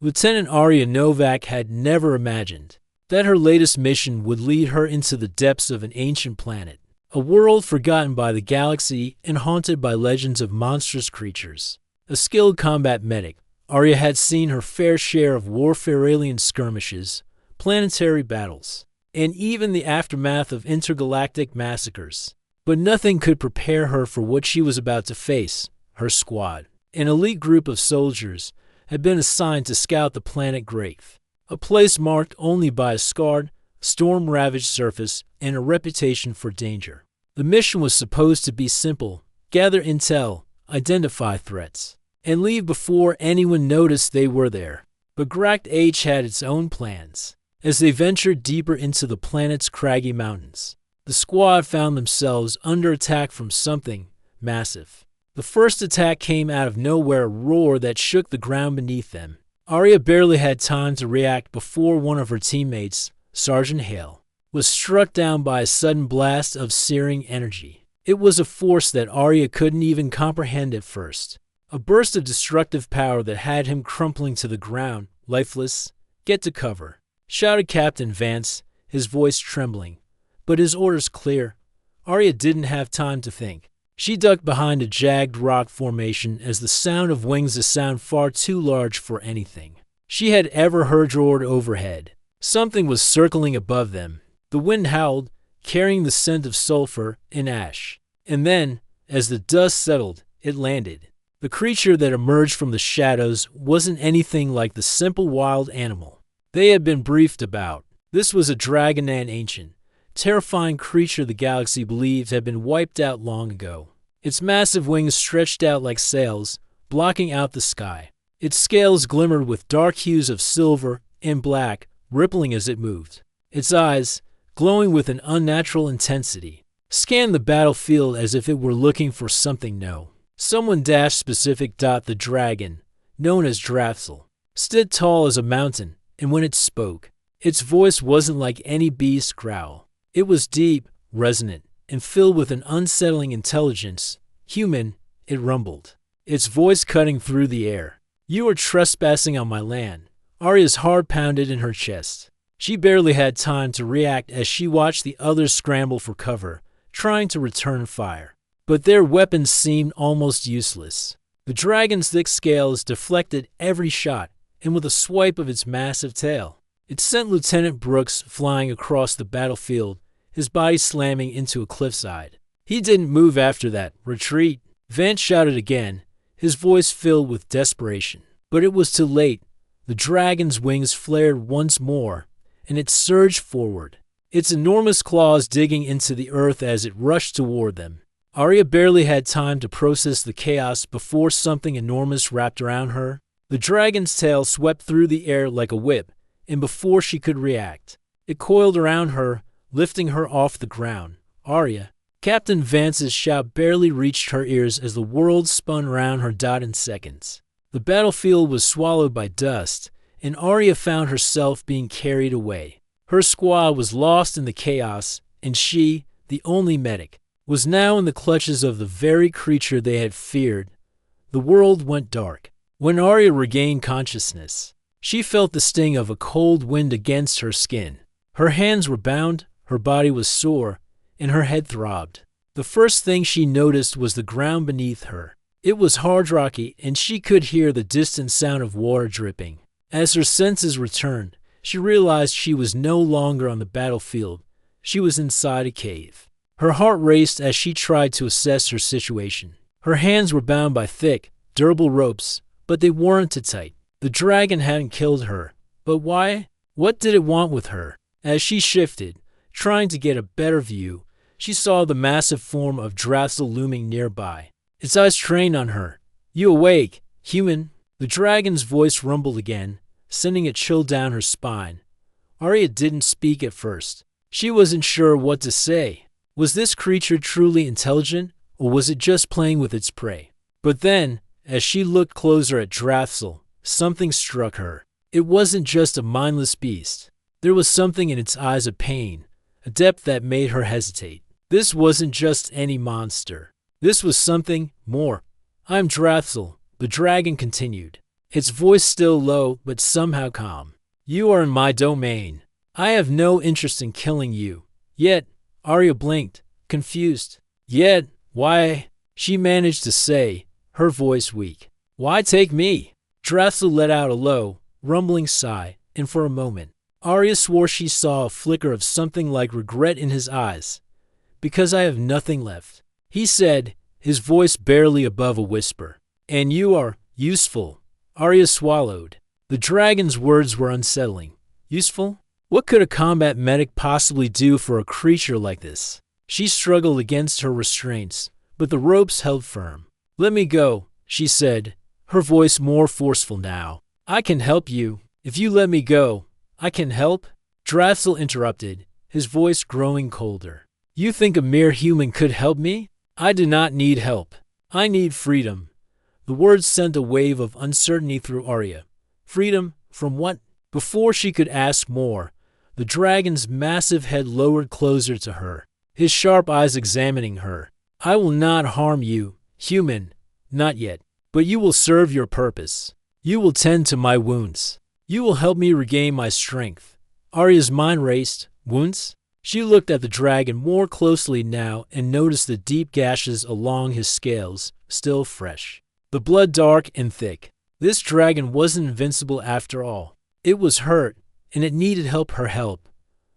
Lieutenant Arya Novak had never imagined that her latest mission would lead her into the depths of an ancient planet, a world forgotten by the galaxy and haunted by legends of monstrous creatures. A skilled combat medic, Arya had seen her fair share of warfare, alien skirmishes, planetary battles, and even the aftermath of intergalactic massacres. But nothing could prepare her for what she was about to face. Her squad, an elite group of soldiers, had been assigned to scout the planet Graith, a place marked only by a scarred, storm-ravaged surface and a reputation for danger. The mission was supposed to be simple: gather intel, identify threats, and leave before anyone noticed they were there. But Gracht H had its own plans. As they ventured deeper into the planet's craggy mountains, the squad found themselves under attack from something massive. The first attack came out of nowhere, a roar that shook the ground beneath them. Arya barely had time to react before one of her teammates, Sergeant Hale, was struck down by a sudden blast of searing energy. It was a force that Arya couldn't even comprehend at first. A burst of destructive power that had him crumpling to the ground, lifeless. "Get to cover," shouted Captain Vance, his voice trembling, but his orders clear. Arya didn't have time to think. She ducked behind a jagged rock formation as the sound of wings a sound far too large for anything she had ever heard roared overhead. Something was circling above them. The wind howled, carrying the scent of sulfur and ash. And then, as the dust settled, it landed. The creature that emerged from the shadows wasn't anything like the simple wild animal they had been briefed about. This was a dragon, an ancient, terrifying creature the galaxy believed had been wiped out long ago. Its massive wings stretched out like sails, blocking out the sky. Its scales glimmered with dark hues of silver and black, rippling as it moved. Its eyes, glowing with an unnatural intensity, scanned the battlefield as if it were looking for something new. Someone dash specific. The dragon, known as Draftsel, stood tall as a mountain, and when it spoke, its voice wasn't like any beast growl. It was deep, resonant, and filled with an unsettling intelligence. Human, it rumbled, its voice cutting through the air. "You are trespassing on my land." Arya's heart pounded in her chest. She barely had time to react as she watched the others scramble for cover, trying to return fire. But their weapons seemed almost useless. The dragon's thick scales deflected every shot, and with a swipe of its massive tail, it sent Lieutenant Brooks flying across the battlefield, his body slamming into a cliffside. He didn't move after that. "Retreat!" Vance shouted again, his voice filled with desperation. But it was too late. The dragon's wings flared once more, and it surged forward, its enormous claws digging into the earth as it rushed toward them. Arya barely had time to process the chaos before something enormous wrapped around her. The dragon's tail swept through the air like a whip, and before she could react, it coiled around her, lifting her off the ground. "Arya!" Captain Vance's shout barely reached her ears as the world spun around her in seconds. The battlefield was swallowed by dust, and Arya found herself being carried away. Her squad was lost in the chaos, and she, the only medic, was now in the clutches of the very creature they had feared. The world went dark. When Arya regained consciousness, she felt the sting of a cold wind against her skin. Her hands were bound, her body was sore, and her head throbbed. The first thing she noticed was the ground beneath her. It was hard, rocky, and she could hear the distant sound of water dripping. As her senses returned, she realized she was no longer on the battlefield. She was inside a cave. Her heart raced as she tried to assess her situation. Her hands were bound by thick, durable ropes, but they weren't too tight. The dragon hadn't killed her. But why? What did it want with her? As she shifted, trying to get a better view, she saw the massive form of Draftsel looming nearby. Its eyes trained on her. "You awake, human?" The dragon's voice rumbled again, sending a chill down her spine. Arya didn't speak at first. She wasn't sure what to say. Was this creature truly intelligent, or was it just playing with its prey? But then, as she looked closer at Draftsel, something struck her. It wasn't just a mindless beast. There was something in its eyes of pain, a depth that made her hesitate. This wasn't just any monster. This was something more. "I'm Draftsel," the dragon continued. its voice still low but somehow calm. "You are in my domain. I have no interest in killing you." "Yet," Arya blinked, confused. "Yet, why?" she managed to say, her voice weak. "Why take me?" Drathil let out a low, rumbling sigh, and for a moment, Arya swore she saw a flicker of something like regret in his eyes. "Because I have nothing left," he said, his voice barely above a whisper. "And you are useful." Arya swallowed. The dragon's words were unsettling. Useful? What could a combat medic possibly do for a creature like this? She struggled against her restraints, but the ropes held firm. "Let me go," she said, her voice more forceful now. "I can help you. If you let me go, I can help?" Drathil interrupted, his voice growing colder. "You think a mere human could help me? I do not need help. I need freedom." The words sent a wave of uncertainty through Arya. Freedom from what? Before she could ask more, the dragon's massive head lowered closer to her, his sharp eyes examining her. "I will not harm you, human, not yet, but you will serve your purpose. You will tend to my wounds. You will help me regain my strength." Arya's mind raced. Wounds? She looked at the dragon more closely now and noticed the deep gashes along his scales, still fresh. The blood dark and thick. This dragon wasn't invincible after all. It was hurt, and it needed help.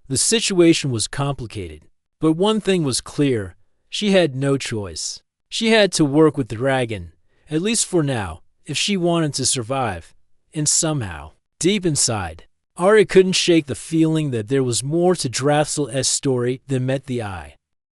The situation was complicated, but one thing was clear. She had no choice. She had to work with the dragon, at least for now, if she wanted to survive. And somehow, deep inside, Arya couldn't shake the feeling that there was more to Drathil's story than met the eye.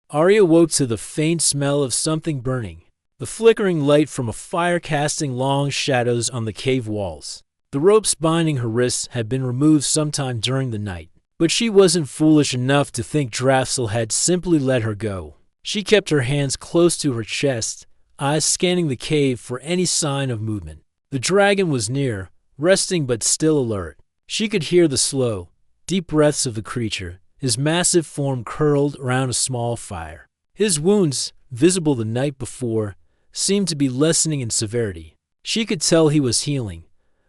Arya woke to the faint smell of something burning, the flickering light from a fire casting long shadows on the cave walls. The ropes binding her wrists had been removed sometime during the night, but she wasn't foolish enough to think Drathil had simply let her go. She kept her hands close to her chest, eyes scanning the cave for any sign of movement. The dragon was near, resting but still alert. She could hear the slow, deep breaths of the creature, his massive form curled around a small fire. His wounds, visible the night before, seemed to be lessening in severity. She could tell he was healing,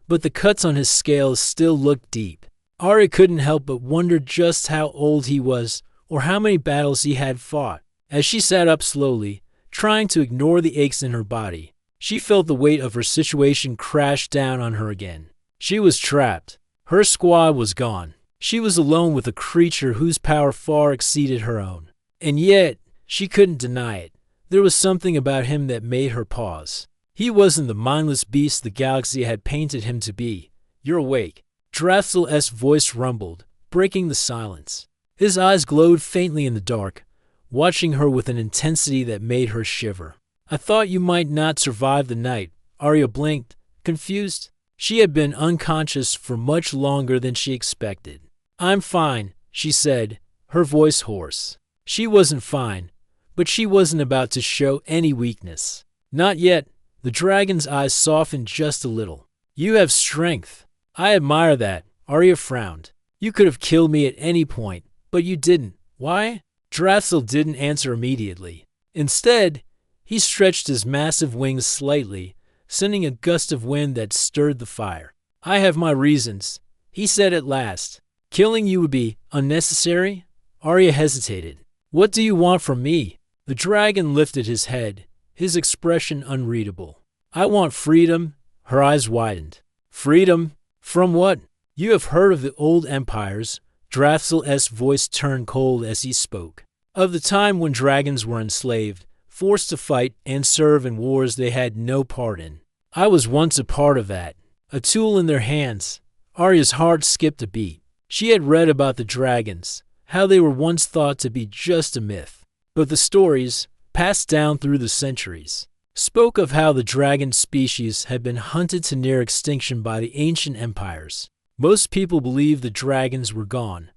but the cuts on his scales still looked deep. Arya couldn't help but wonder just how old he was or how many battles he had fought. As she sat up slowly, trying to ignore the aches in her body, she felt the weight of her situation crash down on her again. She was trapped. Her squad was gone. She was alone with a creature whose power far exceeded her own. And yet, she couldn't deny it. There was something about him that made her pause. He wasn't the mindless beast the galaxy had painted him to be. "You're awake." Drathil's voice rumbled, breaking the silence. His eyes glowed faintly in the dark, watching her with an intensity that made her shiver. "I thought you might not survive the night." Arya blinked, confused. She had been unconscious for much longer than she expected. "I'm fine," she said, her voice hoarse. She wasn't fine, but she wasn't about to show any weakness. "Not yet." The dragon's eyes softened just a little. "You have strength. I admire that." Arya frowned. "You could have killed me at any point, but you didn't. Why?" Drathil didn't answer immediately. Instead, he stretched his massive wings slightly, sending a gust of wind that stirred the fire. "I have my reasons," he said at last. "Killing you would be unnecessary?" Arya hesitated. "What do you want from me?" The dragon lifted his head, his expression unreadable. "I want freedom." Her eyes widened. "Freedom? From what?" "You have heard of the old empires." Drathil's voice turned cold as he spoke. "Of the time when dragons were enslaved, forced to fight and serve in wars they had no part in. I was once a part of that, a tool in their hands." Arya's heart skipped a beat. She had read about the dragons, how they were once thought to be just a myth. But the stories, passed down through the centuries, spoke of how the dragon species had been hunted to near extinction by the ancient empires. Most people believed the dragons were gone,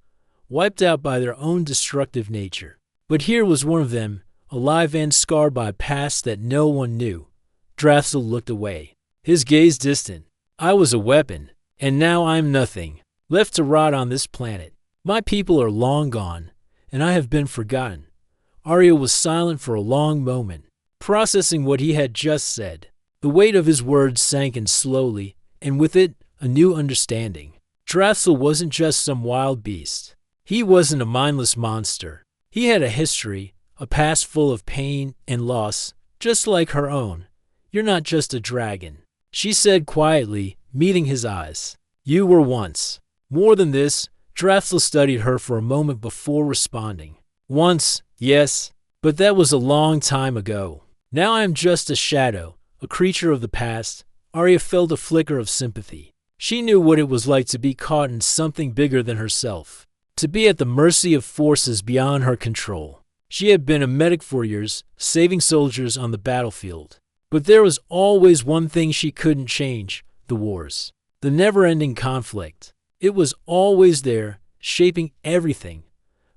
wiped out by their own destructive nature. But here was one of them, alive and scarred by a past that no one knew. Drathil looked away, his gaze distant. "I was a weapon, and now I'm nothing, left to rot on this planet. My people are long gone, and I have been forgotten." Arya was silent for a long moment, processing what he had just said. The weight of his words sank in slowly, and with it, a new understanding. Drafsil wasn't just some wild beast. He wasn't a mindless monster. He had a history, a past full of pain and loss, just like her own. "You're not just a dragon," she said quietly, meeting his eyes. "You were once." More than this, Drafsil studied her for a moment before responding. "Once, yes, but that was a long time ago. Now I am just a shadow, a creature of the past." Arya felt a flicker of sympathy. She knew what it was like to be caught in something bigger than herself, to be at the mercy of forces beyond her control. She had been a medic for years, saving soldiers on the battlefield. But there was always one thing she couldn't change: the wars. The never-ending conflict. It was always there, shaping everything.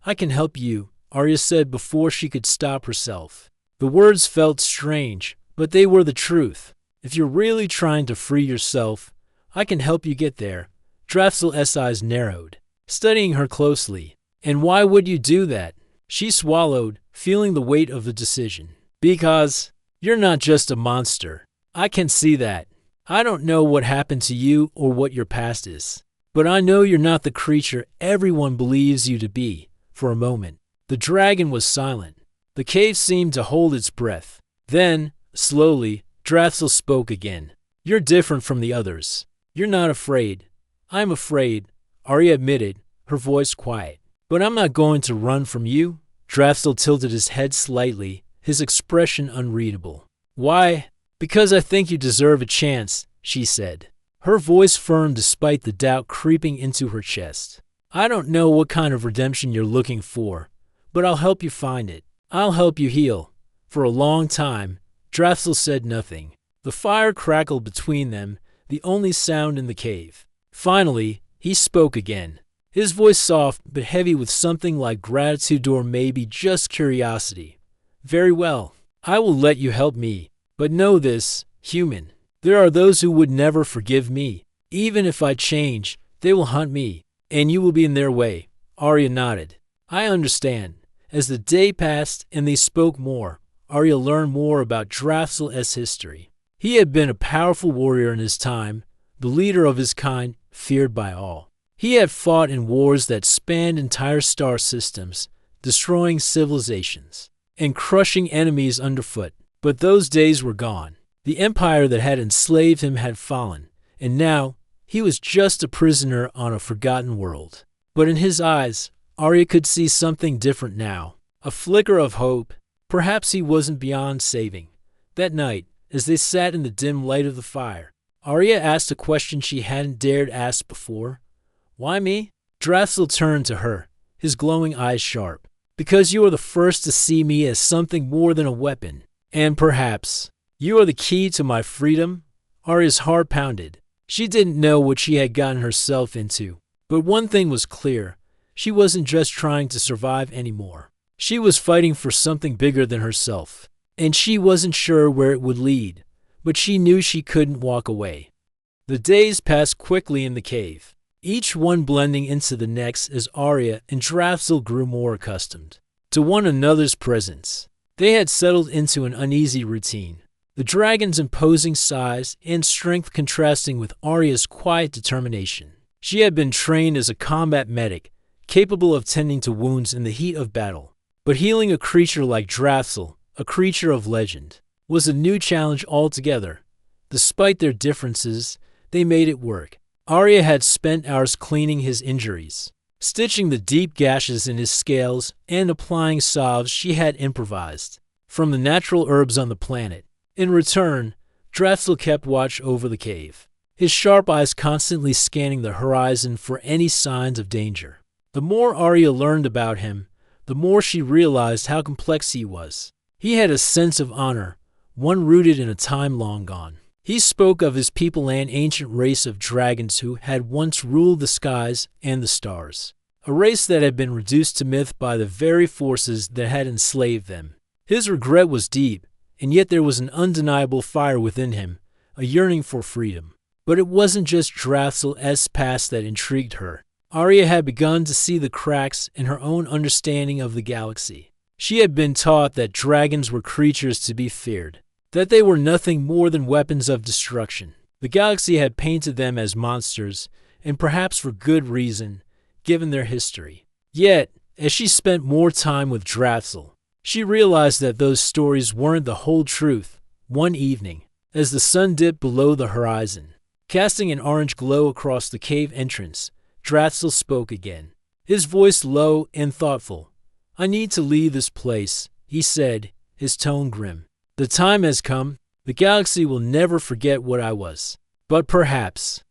"I can help you," Arya said before she could stop herself. The words felt strange, but they were the truth. "If you're really trying to free yourself, I can help you get there." Drafsil's eyes narrowed, studying her closely. "And why would you do that?" She swallowed, feeling the weight of the decision. "Because you're not just a monster. I can see that. I don't know what happened to you or what your past is, but I know you're not the creature everyone believes you to be." For a moment, the dragon was silent. The cave seemed to hold its breath. Then, slowly, Drafsil spoke again. "You're different from the others. You're not afraid." "I'm afraid," Arya admitted, her voice quiet. "But I'm not going to run from you." Drafsil tilted his head slightly, his expression unreadable. "Why?" "Because I think you deserve a chance," she said, her voice firm despite the doubt creeping into her chest. "I don't know what kind of redemption you're looking for, but I'll help you find it. I'll help you heal." For a long time, Drafsil said nothing. The fire crackled between them, the only sound in the cave. Finally, he spoke again, his voice soft but heavy with something like gratitude or maybe just curiosity. "Very well, I will let you help me. But know this, human. There are those who would never forgive me. Even if I change, they will hunt me, and you will be in their way." Arya nodded. "I understand." As the day passed and they spoke more, Arya learned more about Drafsil's history. He had been a powerful warrior in his time, the leader of his kind, feared by all. He had fought in wars that spanned entire star systems, destroying civilizations and crushing enemies underfoot. But those days were gone. The empire that had enslaved him had fallen, and now he was just a prisoner on a forgotten world. But in his eyes, Arya could see something different now, a flicker of hope. Perhaps he wasn't beyond saving. That night, as they sat in the dim light of the fire, Arya asked a question she hadn't dared ask before. "Why me?" Drafsil turned to her, his glowing eyes sharp. "Because you are the first to see me as something more than a weapon. And perhaps you are the key to my freedom." Arya's heart pounded. She didn't know what she had gotten herself into. But one thing was clear. She wasn't just trying to survive anymore. She was fighting for something bigger than herself. And she wasn't sure where it would lead, but she knew she couldn't walk away. The days passed quickly in the cave, each one blending into the next as Arya and Drafsil grew more accustomed to one another's presence. They had settled into an uneasy routine, the dragon's imposing size and strength contrasting with Arya's quiet determination. She had been trained as a combat medic, capable of tending to wounds in the heat of battle. But healing a creature like Drafsil, a creature of legend, was a new challenge altogether. Despite their differences, they made it work. Arya had spent hours cleaning his injuries, stitching the deep gashes in his scales and applying salves she had improvised from the natural herbs on the planet. In return, Drafsil kept watch over the cave, his sharp eyes constantly scanning the horizon for any signs of danger. The more Arya learned about him, the more she realized how complex he was. He had a sense of honor, one rooted in a time long gone. He spoke of his people, an ancient race of dragons who had once ruled the skies and the stars, a race that had been reduced to myth by the very forces that had enslaved them. His regret was deep, and yet there was an undeniable fire within him, a yearning for freedom. But it wasn't just Drafsil's past that intrigued her. Arya had begun to see the cracks in her own understanding of the galaxy. She had been taught that dragons were creatures to be feared, that they were nothing more than weapons of destruction. The galaxy had painted them as monsters, and perhaps for good reason, given their history. Yet, as she spent more time with Draxel, she realized that those stories weren't the whole truth. One evening, as the sun dipped below the horizon, casting an orange glow across the cave entrance, Draxel spoke again, his voice low and thoughtful. "I need to leave this place," he said, his tone grim. "The time has come. The galaxy will never forget what I was. But perhaps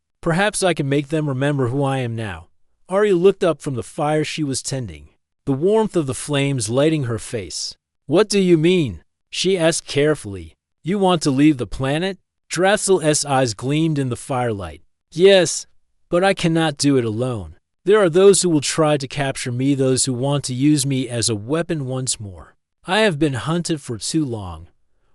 I can make them remember who I am now." Arya looked up from the fire she was tending, the warmth of the flames lighting her face. "What do you mean?" she asked carefully. "You want to leave the planet?" Draxel's eyes gleamed in the firelight. "Yes, but I cannot do it alone. There are those who will try to capture me, those who want to use me as a weapon once more. I have been hunted for too long."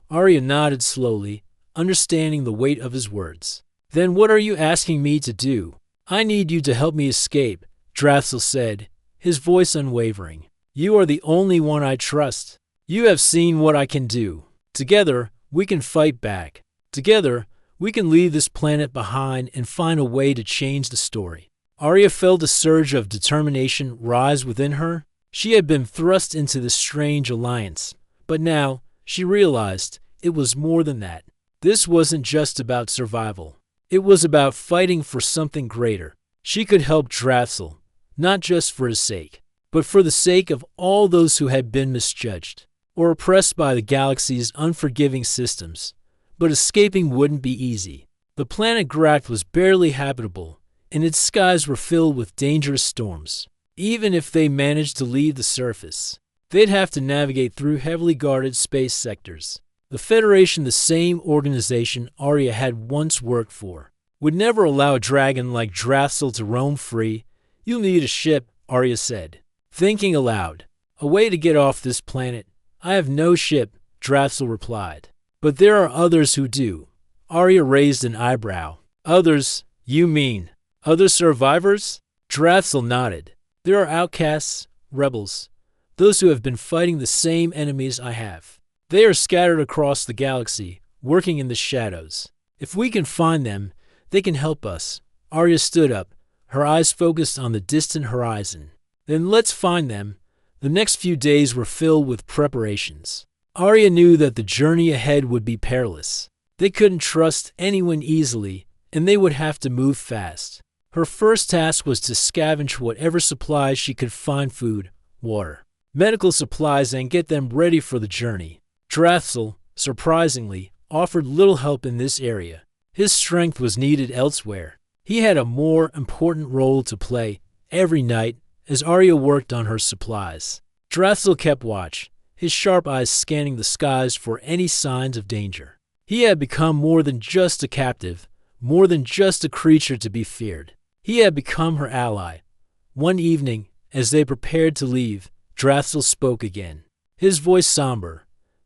Arya nodded slowly, understanding the weight of his words. "Then what are you asking me to do?" "I need you to help me escape," Draxel said, his voice unwavering. "You are the only one I trust. You have seen what I can do. Together, we can fight back. Together, we can leave this planet behind and find a way to change the story." Arya felt a surge of determination rise within her. She had been thrust into this strange alliance, but now she realized it was more than that. This wasn't just about survival. It was about fighting for something greater. She could help Draxel, not just for his sake, but for the sake of all those who had been misjudged or oppressed by the galaxy's unforgiving systems. But escaping wouldn't be easy. The planet Gracht was barely habitable, and its skies were filled with dangerous storms. Even if they managed to leave the surface, they'd have to navigate through heavily guarded space sectors. The Federation, the same organization Arya had once worked for, would never allow a dragon like Draxel to roam free. "You'll need a ship," Arya said, thinking aloud. "A way to get off this planet." "I have no ship," Draxel replied. "But there are others who do." Arya raised an eyebrow. "Others? You mean other survivors?" Draxel nodded. "There are outcasts, rebels, those who have been fighting the same enemies I have. They are scattered across the galaxy, working in the shadows. If we can find them, they can help us." Arya stood up, her eyes focused on the distant horizon. "Then let's find them." The next few days were filled with preparations. Arya knew that the journey ahead would be perilous. They couldn't trust anyone easily, and they would have to move fast. Her first task was to scavenge whatever supplies she could find: food, water, medical supplies, and get them ready for the journey. Draxel, surprisingly, offered little help in this area. His strength was needed elsewhere. He had a more important role to play. Every night, as Arya worked on her supplies, Draxel kept watch, his sharp eyes scanning the skies for any signs of danger. He had become more than just a captive, more than just a creature to be feared. He had become her ally. One evening, as they prepared to leave, Draxel spoke again, his voice somber.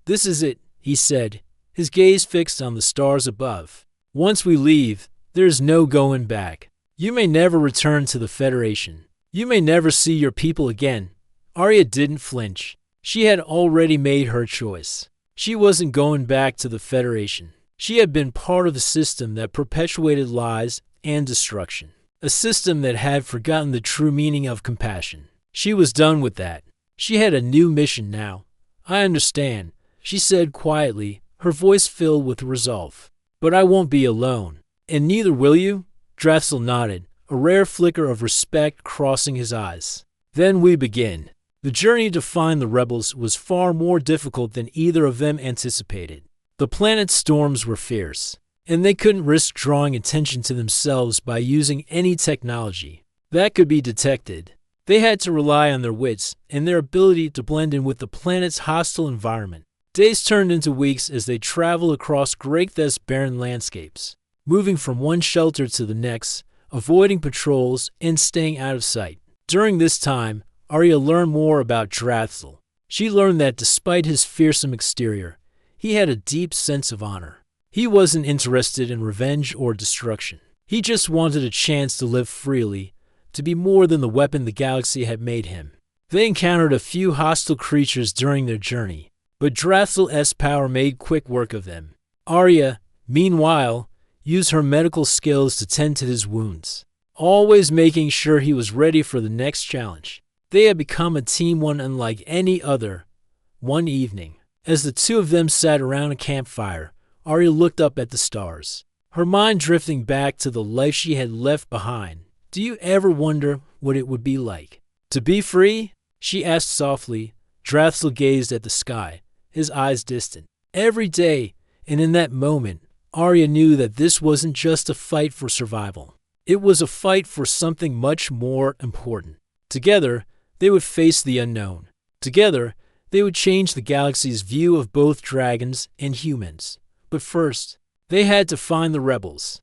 "This is it," he said, his gaze fixed on the stars above. "Once we leave, there is no going back. You may never return to the Federation. You may never see your people again." Arya didn't flinch. She had already made her choice. She wasn't going back to the Federation. She had been part of a system that perpetuated lies and destruction, a system that had forgotten the true meaning of compassion. She was done with that. She had a new mission now. "I understand," she said quietly, her voice filled with resolve. "But I won't be alone." "And neither will you?" Draxel nodded, a rare flicker of respect crossing his eyes. "Then we begin." The journey to find the rebels was far more difficult than either of them anticipated. The planet's storms were fierce, and they couldn't risk drawing attention to themselves by using any technology that could be detected. They had to rely on their wits and their ability to blend in with the planet's hostile environment. Days turned into weeks as they traveled across Gracht's barren landscapes, moving from one shelter to the next, avoiding patrols and staying out of sight. During this time, Arya learned more about Draxel. She learned that despite his fearsome exterior, he had a deep sense of honor. He wasn't interested in revenge or destruction. He just wanted a chance to live freely, to be more than the weapon the galaxy had made him. They encountered a few hostile creatures during their journey, but Draxel's power made quick work of them. Arya, meanwhile, use her medical skills to tend to his wounds, always making sure he was ready for the next challenge. They had become a team one unlike any other. One evening, as the two of them sat around a campfire, Arya looked up at the stars, her mind drifting back to the life she had left behind. "Do you ever wonder what it would be like to be free?" she asked softly. Drathsil gazed at the sky, his eyes distant. Every day, and in that moment, Arya knew that this wasn't just a fight for survival. It was a fight for something much more important. Together, they would face the unknown. Together, they would change the galaxy's view of both dragons and humans. But first, they had to find the rebels.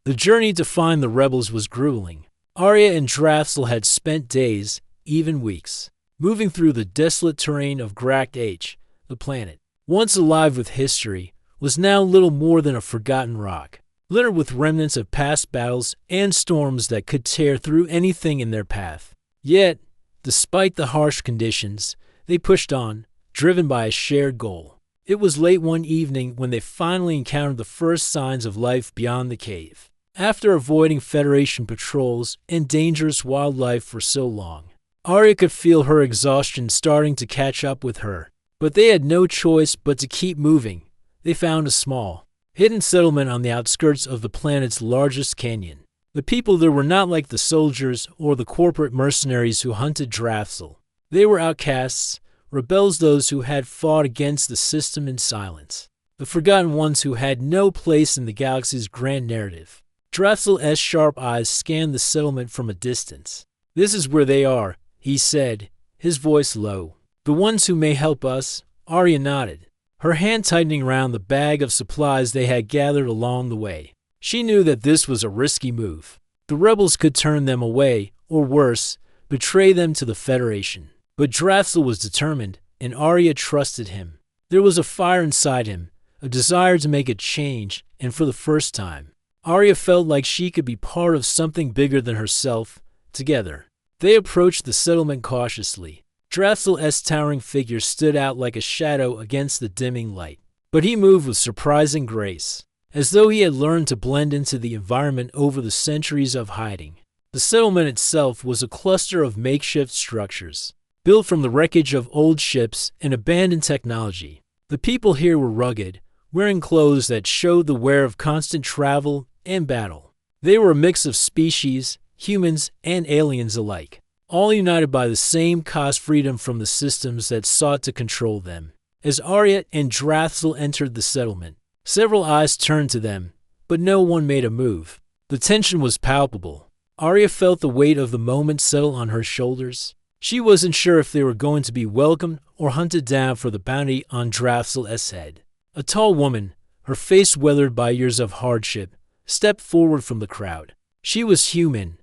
The journey to find the rebels was grueling. Arya and Drathsil had spent days, even weeks, moving through the desolate terrain of Gract H. The planet, once alive with history, was now little more than a forgotten rock, littered with remnants of past battles and storms that could tear through anything in their path. Yet, despite the harsh conditions, they pushed on, driven by a shared goal. It was late one evening when they finally encountered the first signs of life beyond the cave. After avoiding Federation patrols and dangerous wildlife for so long, Arya could feel her exhaustion starting to catch up with her. But they had no choice but to keep moving. They found a small, hidden settlement on the outskirts of the planet's largest canyon. The people there were not like the soldiers or the corporate mercenaries who hunted Drathsil. They were outcasts, rebels, those who had fought against the system in silence, the forgotten ones who had no place in the galaxy's grand narrative. Drathsil's sharp eyes scanned the settlement from a distance. "This is where they are," he said, his voice low. "The ones who may help us." Arya nodded, her hand tightening around the bag of supplies they had gathered along the way. She knew that this was a risky move. The rebels could turn them away, or worse, betray them to the Federation. But Drathsil was determined, and Arya trusted him. There was a fire inside him, a desire to make a change, and for the first time, Arya felt like she could be part of something bigger than herself. Together, they approached the settlement cautiously. Drathsil's towering figure stood out like a shadow against the dimming light, but he moved with surprising grace, as though he had learned to blend into the environment over the centuries of hiding. The settlement itself was a cluster of makeshift structures, built from the wreckage of old ships and abandoned technology. The people here were rugged, wearing clothes that showed the wear of constant travel and battle. They were a mix of species, humans and aliens alike, all united by the same cost: freedom from the systems that sought to control them. As Arya and Drathsil entered the settlement, several eyes turned to them, but no one made a move. The tension was palpable. Arya felt the weight of the moment settle on her shoulders. She wasn't sure if they were going to be welcomed or hunted down for the bounty on Drathsil's head. A tall woman, her face weathered by years of hardship, stepped forward from the crowd. She was human,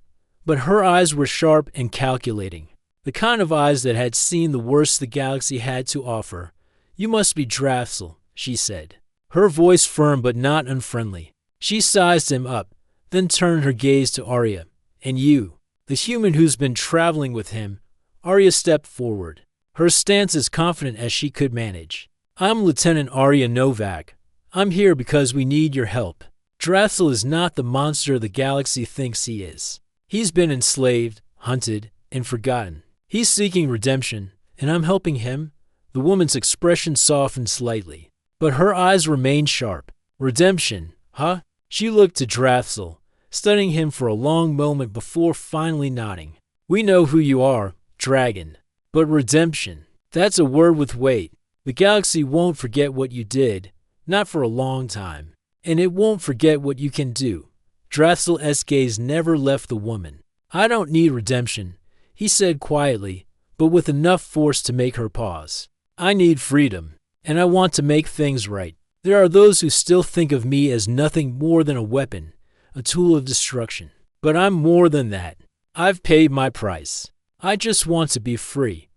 but her eyes were sharp and calculating, the kind of eyes that had seen the worst the galaxy had to offer. "You must be Drathsil," she said, her voice firm but not unfriendly. She sized him up, then turned her gaze to Arya. "And you, the human who's been traveling with him?" Arya stepped forward, her stance as confident as she could manage. "I'm Lieutenant Arya Novak. I'm here because we need your help. Drathsil is not the monster the galaxy thinks he is. He's been enslaved, hunted, and forgotten. He's seeking redemption, and I'm helping him." The woman's expression softened slightly, but her eyes remained sharp. "Redemption, huh?" She looked to Drathsil, studying him for a long moment before finally nodding. "We know who you are, dragon. But redemption, that's a word with weight. The galaxy won't forget what you did, not for a long time. And it won't forget what you can do." Drathsil's gaze never left the woman. "I don't need redemption," he said quietly, but with enough force to make her pause. "I need freedom, and I want to make things right. There are those who still think of me as nothing more than a weapon, a tool of destruction. But I'm more than that. I've paid my price. I just want to be free."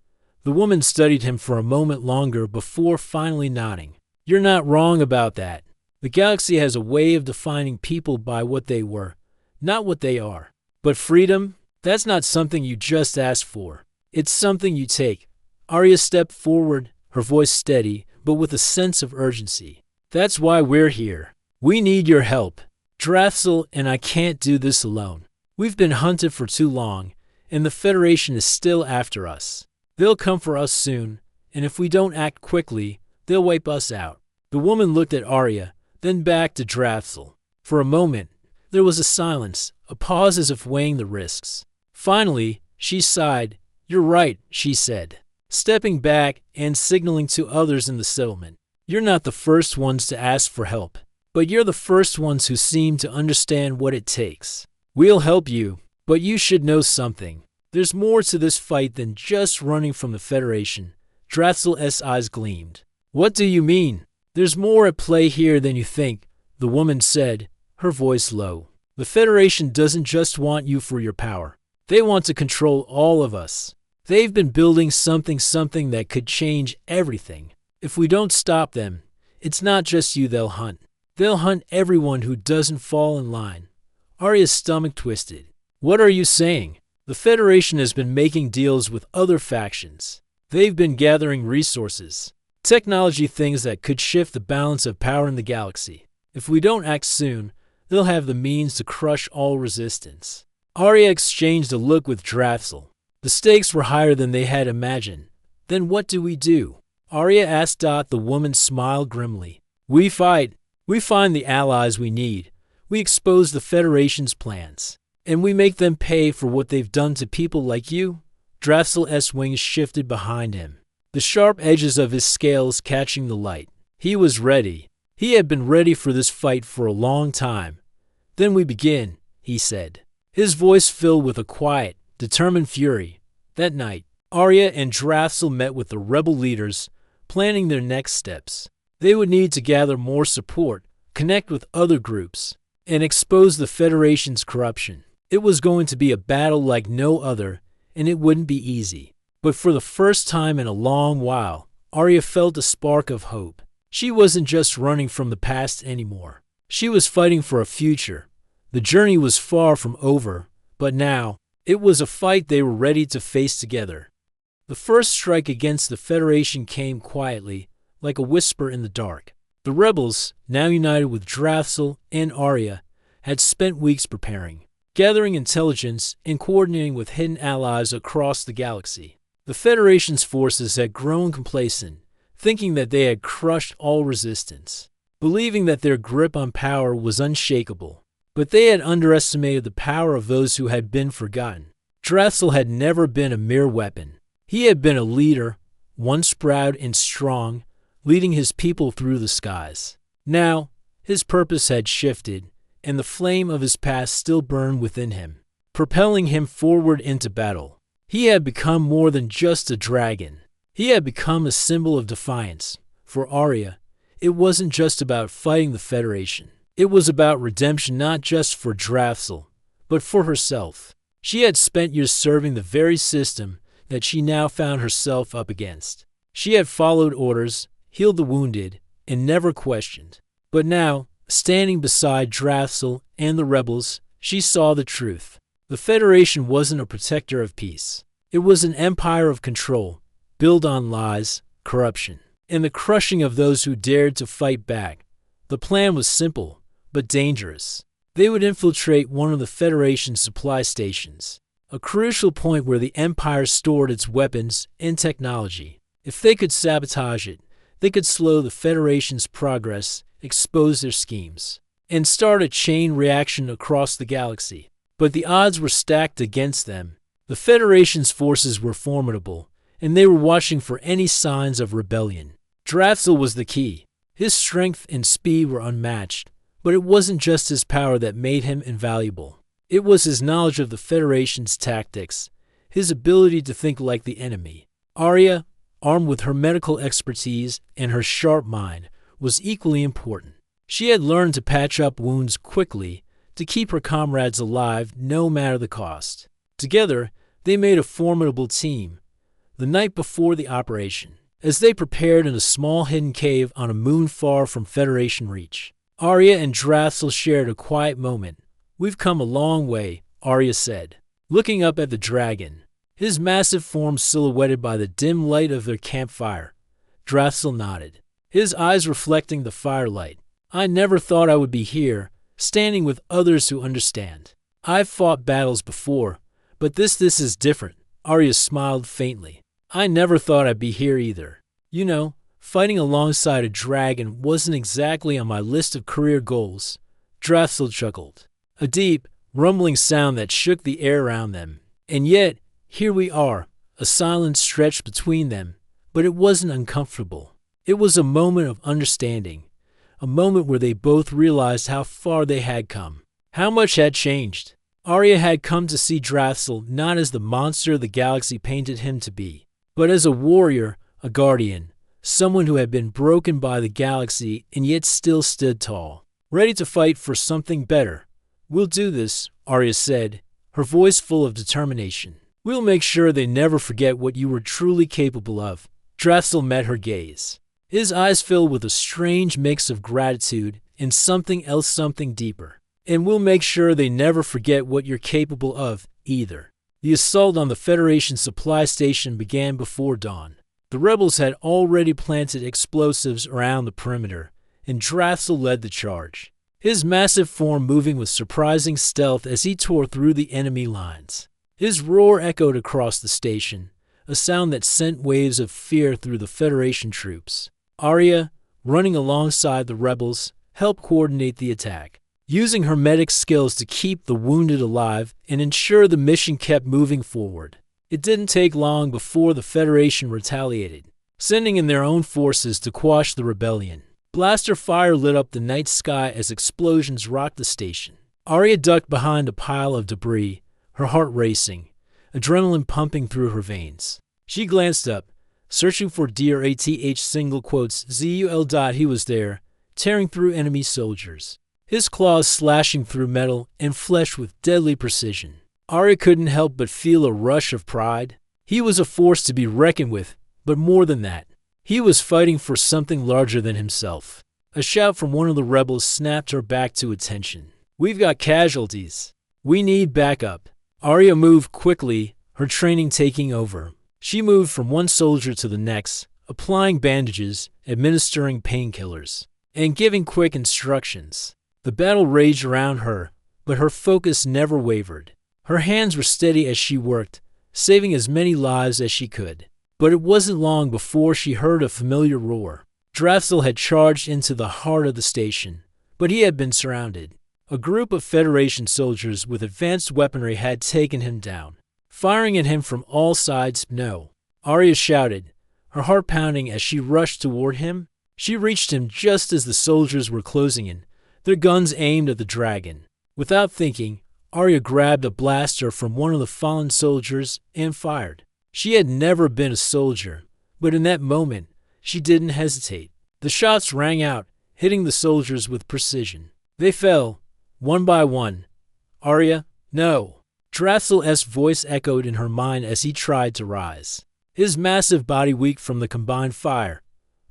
The woman studied him for a moment longer before finally nodding. "You're not wrong about that. The galaxy has a way of defining people by what they were, not what they are. But freedom, that's not something you just ask for. It's something you take." Arya stepped forward, her voice steady, but with a sense of urgency. "That's why we're here. We need your help." Drathzel and I can't do this alone. We've been hunted for too long, and the Federation is still after us. They'll come for us soon, and if we don't act quickly, they'll wipe us out." The woman looked at Arya, then back to Drathzel. For a moment, there was a silence, a pause as if weighing the risks. Finally, she sighed. "You're right," she said, stepping back and signaling to others in the settlement. "You're not the first ones to ask for help, but you're the first ones who seem to understand what it takes. We'll help you, but you should know something. There's more to this fight than just running from the Federation." Drathzel's eyes gleamed. "What do you mean?" "There's more at play here than you think," the woman said, her voice low. "The Federation doesn't just want you for your power. They want to control all of us. They've been building something that could change everything. If we don't stop them, it's not just you they'll hunt. They'll hunt everyone who doesn't fall in line." Arya's stomach twisted. "What are you saying?" "The Federation has been making deals with other factions. They've been gathering resources, technology, things that could shift the balance of power in the galaxy. If we don't act soon, they'll have the means to crush all resistance." Arya exchanged a look with Drathzel. The stakes were higher than they had imagined. "Then what do we do?" Arya asked. The woman smiled grimly. "We fight. We find the allies we need. We expose the Federation's plans. And we make them pay for what they've done to people like you." Drathzel's wings shifted behind him, the sharp edges of his scales catching the light. He was ready. He had been ready for this fight for a long time. "Then we begin," he said, his voice filled with a quiet, determined fury. That night, Arya and Drathzel met with the rebel leaders, planning their next steps. They would need to gather more support, connect with other groups, and expose the Federation's corruption. It was going to be a battle like no other, and it wouldn't be easy. But for the first time in a long while, Arya felt a spark of hope. She wasn't just running from the past anymore. She was fighting for a future. The journey was far from over, but now, it was a fight they were ready to face together. The first strike against the Federation came quietly, like a whisper in the dark. The rebels, now united with Drathzel and Arya, had spent weeks preparing, gathering intelligence and coordinating with hidden allies across the galaxy. The Federation's forces had grown complacent, thinking that they had crushed all resistance, believing that their grip on power was unshakable. But they had underestimated the power of those who had been forgotten. Drathzel had never been a mere weapon. He had been a leader, once proud and strong, leading his people through the skies. Now, his purpose had shifted, and the flame of his past still burned within him, propelling him forward into battle. He had become more than just a dragon. He had become a symbol of defiance. For Arya, it wasn't just about fighting the Federation. It was about redemption, not just for Drathzel, but for herself. She had spent years serving the very system that she now found herself up against. She had followed orders, healed the wounded, and never questioned. But now, standing beside Drathzel and the rebels, she saw the truth. The Federation wasn't a protector of peace. It was an empire of control, built on lies, corruption, and the crushing of those who dared to fight back. The plan was simple, but dangerous. They would infiltrate one of the Federation's supply stations, a crucial point where the Empire stored its weapons and technology. If they could sabotage it, they could slow the Federation's progress, expose their schemes, and start a chain reaction across the galaxy. But the odds were stacked against them. The Federation's forces were formidable, and they were watching for any signs of rebellion. Drathzel was the key. His strength and speed were unmatched, but it wasn't just his power that made him invaluable. It was his knowledge of the Federation's tactics, his ability to think like the enemy. Arya, armed with her medical expertise and her sharp mind, was equally important. She had learned to patch up wounds quickly, to keep her comrades alive no matter the cost. Together, they made a formidable team. The night before the operation, as they prepared in a small hidden cave on a moon far from Federation reach, Arya and Drathzel shared a quiet moment. "We've come a long way," Arya said, looking up at the dragon, his massive form silhouetted by the dim light of their campfire. Drathzel nodded, his eyes reflecting the firelight. "I never thought I would be here, standing with others who understand. I've fought battles before, but this is different. Arya smiled faintly. I never thought I'd be here either. You know, fighting alongside a dragon wasn't exactly on my list of career goals. Drathsil chuckled, a deep, rumbling sound that shook the air around them. And yet, here we are, a silence stretched between them, but it wasn't uncomfortable. It was a moment of understanding, a moment where they both realized how far they had come, how much had changed. Arya had come to see Drathsil not as the monster the galaxy painted him to be, but as a warrior, a guardian, someone who had been broken by the galaxy and yet still stood tall, ready to fight for something better. We'll do this, Arya said, her voice full of determination. We'll make sure they never forget what you were truly capable of. Drathsil met her gaze. His eyes filled with a strange mix of gratitude and something else, something deeper. And we'll make sure they never forget what you're capable of, either. The assault on the Federation supply station began before dawn. The rebels had already planted explosives around the perimeter, and Drathsil led the charge, his massive form moving with surprising stealth as he tore through the enemy lines. His roar echoed across the station, a sound that sent waves of fear through the Federation troops. Arya, running alongside the rebels, helped coordinate the attack, using her medic skills to keep the wounded alive and ensure the mission kept moving forward. It didn't take long before the Federation retaliated, sending in their own forces to quash the rebellion. Blaster fire lit up the night sky as explosions rocked the station. Arya ducked behind a pile of debris, her heart racing, adrenaline pumping through her veins. She glanced up, searching for Dear ATH single quotes ZUL. He was there, tearing through enemy soldiers, his claws slashing through metal and flesh with deadly precision. Arya couldn't help but feel a rush of pride. He was a force to be reckoned with, but more than that, he was fighting for something larger than himself. A shout from one of the rebels snapped her back to attention. We've got casualties. We need backup. Arya moved quickly, her training taking over. She moved from one soldier to the next, applying bandages, administering painkillers, and giving quick instructions. The battle raged around her, but her focus never wavered. Her hands were steady as she worked, saving as many lives as she could. But it wasn't long before she heard a familiar roar. Drathsil had charged into the heart of the station, but he had been surrounded. A group of Federation soldiers with advanced weaponry had taken him down, firing at him from all sides. No, Arya shouted, her heart pounding as she rushed toward him. She reached him just as the soldiers were closing in, their guns aimed at the dragon. Without thinking, Arya grabbed a blaster from one of the fallen soldiers and fired. She had never been a soldier, but in that moment, she didn't hesitate. The shots rang out, hitting the soldiers with precision. They fell, one by one. Arya, no. Drathsil's voice echoed in her mind as he tried to rise, his massive body weak from the combined fire.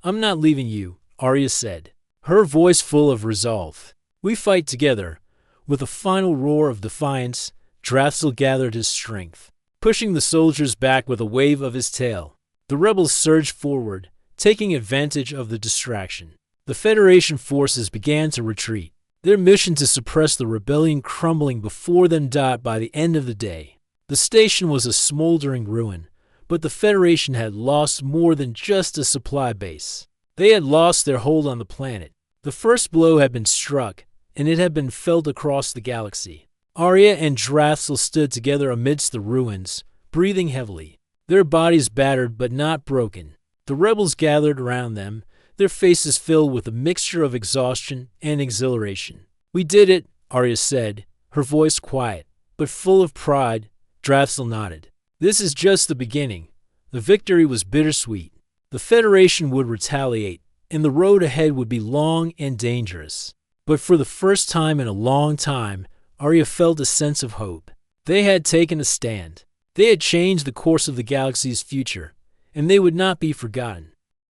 I'm not leaving you, Arya said, her voice full of resolve. We fight together. With a final roar of defiance, Drathsil gathered his strength, pushing the soldiers back with a wave of his tail. The rebels surged forward, taking advantage of the distraction. The Federation forces began to retreat, their mission to suppress the rebellion crumbling before them. By the end of the day, the station was a smoldering ruin, but the Federation had lost more than just a supply base. They had lost their hold on the planet. The first blow had been struck, and it had been felt across the galaxy. Arya and Drathsil stood together amidst the ruins, breathing heavily, their bodies battered but not broken. The rebels gathered around them, their faces filled with a mixture of exhaustion and exhilaration. We did it, Arya said, her voice quiet, but full of pride. Drathsil nodded. This is just the beginning. The victory was bittersweet. The Federation would retaliate, and the road ahead would be long and dangerous. But for the first time in a long time, Arya felt a sense of hope. They had taken a stand. They had changed the course of the galaxy's future, and they would not be forgotten.